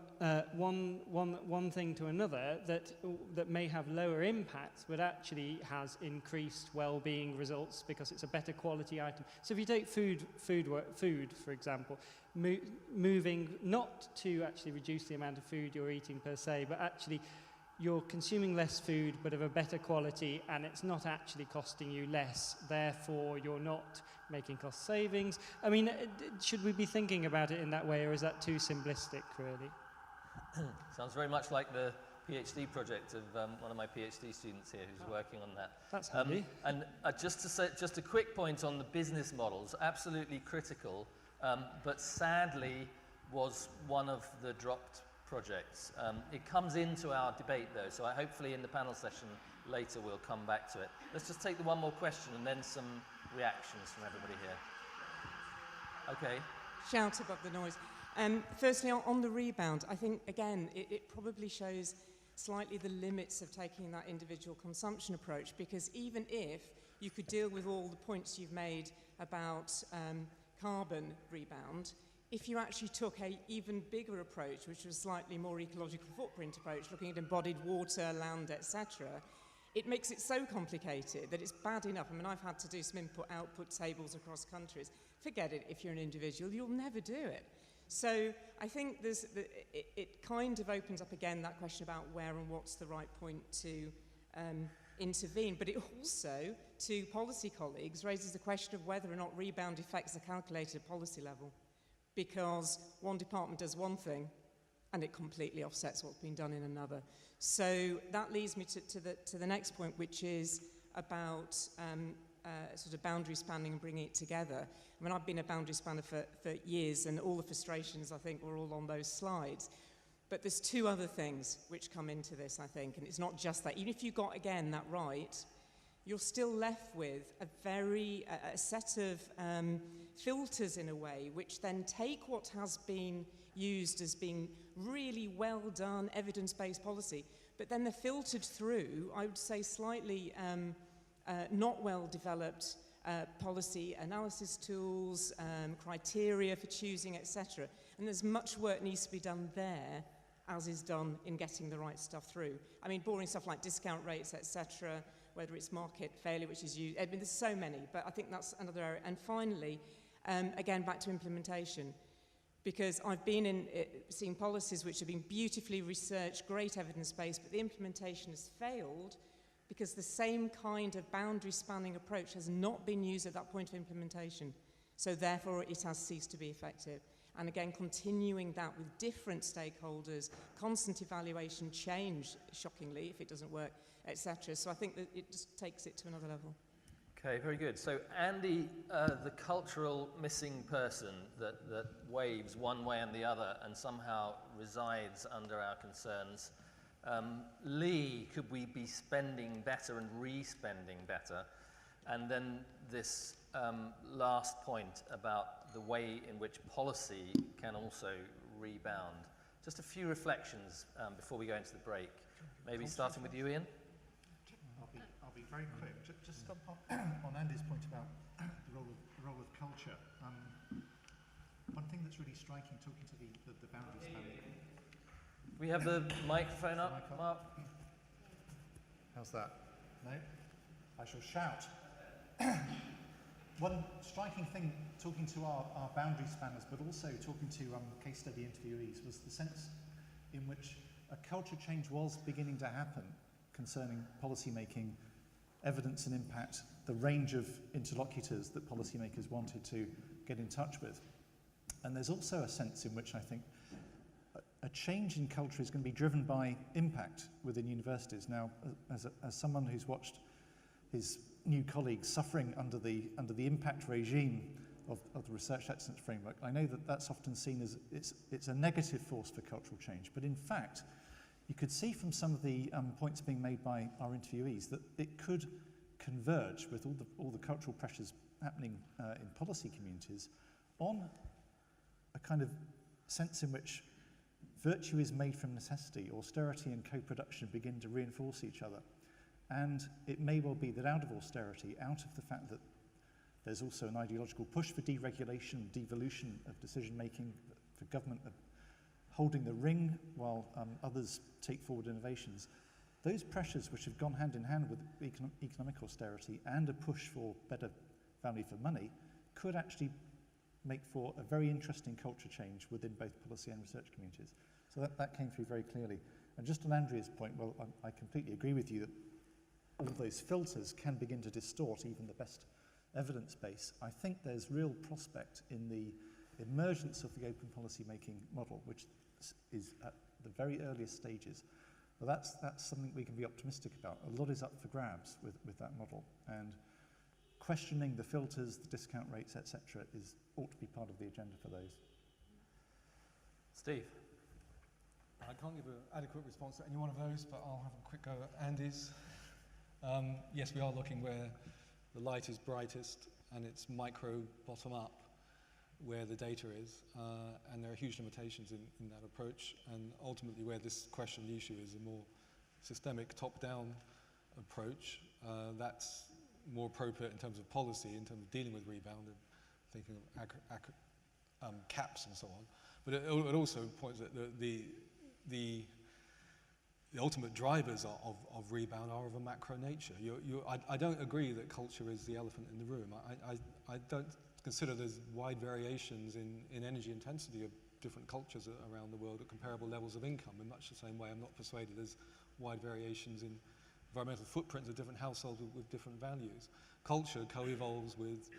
one thing to another that may have lower impacts, but actually has increased well-being results because it's a better quality item. So if you take food, for example, moving not to actually reduce the amount of food you're eating per se, but actually you're consuming less food but of a better quality, and it's not actually costing you less, therefore you're not making cost savings. I mean, should we be thinking about it in that way, or is that too simplistic, really? Sounds very much like the PhD project of one of my PhD students here who's working on that. That's handy. And just to say, just a quick point on the business models, absolutely critical, but sadly was one of the dropped projects. It comes into our debate though, so hopefully in the panel session later we'll come back to it. Let's just take the one more question and then some reactions from everybody here. Okay. Shout above the noise. Firstly, on the rebound, I think, again, it probably shows slightly the limits of taking that individual consumption approach, because even if you could deal with all the points you've made about carbon rebound, if you actually took an even bigger approach, which was slightly more ecological footprint approach, looking at embodied water, land, etc., it makes it so complicated that it's bad enough. I mean, I've had to do some input-output tables across countries. Forget it, if you're an individual, you'll never do it. So I think it kind of opens up again that question about where and what's the right point to intervene. But it also, to policy colleagues, raises the question of whether or not rebound effects are calculated at policy level. Because one department does one thing and it completely offsets what's been done in another. So that leads me to the next point, which is about sort of boundary spanning and bringing it together. I mean, I've been a boundary spanner for years, and all the frustrations, I think, were all on those slides. But there's two other things which come into this, I think, and it's not just that. Even if you got, again, that right, you're still left with a set of filters, in a way, which then take what has been used as being really well done, evidence-based policy, but then they're filtered through, I would say, slightly not well developed policy analysis tools, criteria for choosing, etc. And there's much work needs to be done there, as is done in getting the right stuff through. I mean, boring stuff like discount rates, etc., whether it's market failure, which is used. I mean, there's so many, but I think that's another area. And finally, again, back to implementation, because I've been seen policies which have been beautifully researched, great evidence-based, but the implementation has failed because the same kind of boundary spanning approach has not been used at that point of implementation. So therefore, it has ceased to be effective. And again, continuing that with different stakeholders, constant evaluation, change, shockingly, if it doesn't work, etc. So I think that it just takes it to another level. Okay, very good. So Andy, the cultural missing person that waves one way and the other and somehow resides under our concerns. Lee, could we be spending better and re-spending better? And then this last point about the way in which policy can also rebound. Just a few reflections before we go into the break. Maybe starting with you, Ian? I'll be very quick. Just on Andy's point about the role of culture. One thing that's really striking, talking to the boundary span. We have the microphone up, Mark. How's that? No? I shall shout. One striking thing, talking to our boundary spanners, but also talking to case study interviewees, was the sense in which a culture change was beginning to happen concerning policy making, evidence and impact, the range of interlocutors that policymakers wanted to get in touch with. And there's also a sense in which I think a change in culture is going to be driven by impact within universities. Now, as someone who's watched his new colleagues suffering under the impact regime of the Research Excellence Framework, I know that that's often seen as it's a negative force for cultural change. But in fact, you could see from some of the points being made by our interviewees that it could converge with all the cultural pressures happening in policy communities on a kind of sense in which virtue is made from necessity. Austerity and co-production begin to reinforce each other. And it may well be that out of austerity, out of the fact that there's also an ideological push for deregulation, devolution of decision-making, for government holding the ring while others take forward innovations, those pressures which have gone hand in hand with economic austerity and a push for better value for money could actually make for a very interesting culture change within both policy and research communities. So that came through very clearly. And just on Andrea's point, well, I completely agree with you that all those filters can begin to distort even the best evidence base. I think there's real prospect in the emergence of the open policy making model, which is at the very earliest stages. Well, that's something we can be optimistic about. A lot is up for grabs with that model, and questioning the filters, the discount rates, etc., ought to be part of the agenda for those. Steve. I can't give an adequate response to any one of those, but I'll have a quick go at Andy's. Yes, we are looking where the light is brightest, and it's micro bottom up where the data is, and there are huge limitations in that approach, and ultimately where this question, the issue is a more systemic top-down approach. That's more appropriate in terms of policy, in terms of dealing with rebound and thinking of caps and so on. But it also points that the ultimate drivers of rebound are of a macro nature. I don't agree that culture is the elephant in the room. I don't consider there's wide variations in energy intensity of different cultures around the world at comparable levels of income. In much the same way, I'm not persuaded there's wide variations in environmental footprints of different households with different values. Culture co-evolves with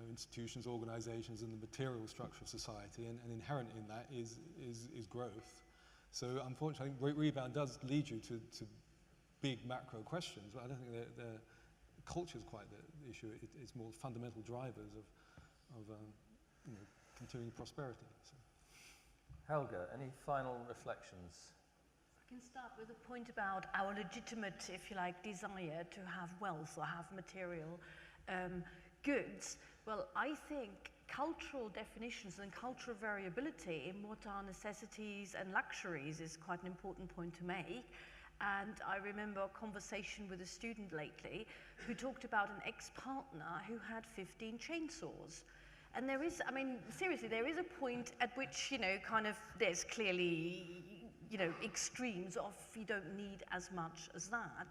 institutions, organizations, and the material structure of society, and inherent in that is growth. So unfortunately, I think rebound does lead you to big macro questions, but I don't think culture is quite the issue. It's more fundamental drivers of continuing prosperity. So. Helga, any final reflections? I can start with a point about our legitimate, if you like, desire to have wealth or have material goods. Well, I think cultural definitions and cultural variability in what are necessities and luxuries is quite an important point to make. And I remember a conversation with a student lately who talked about an ex-partner who had 15 chainsaws. And there is, I mean, seriously, there is a point at which, there's clearly, extremes of you don't need as much as that.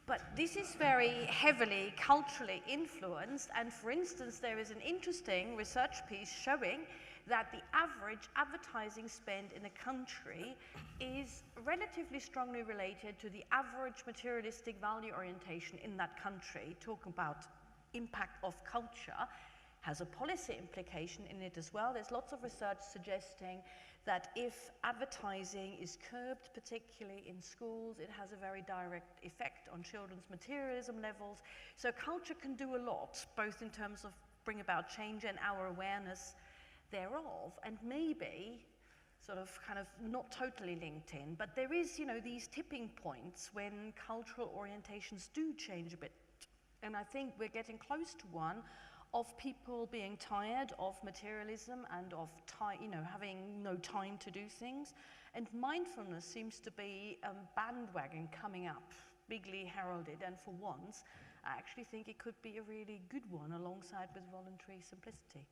But this is very heavily culturally influenced, and for instance, there is an interesting research piece showing that the average advertising spend in a country is relatively strongly related to the average materialistic value orientation in that country. Talk about impact of culture has a policy implication in it as well. There's lots of research suggesting that if advertising is curbed, particularly in schools, it has a very direct effect on children's materialism levels. So culture can do a lot, both in terms of bring about change and our awareness thereof, and maybe sort of kind of not totally linked in, but there is, these tipping points when cultural orientations do change a bit. And I think we're getting close to one of people being tired of materialism and of having no time to do things. And mindfulness seems to be a bandwagon coming up, bigly heralded, and for once, I actually think it could be a really good one alongside with voluntary simplicity.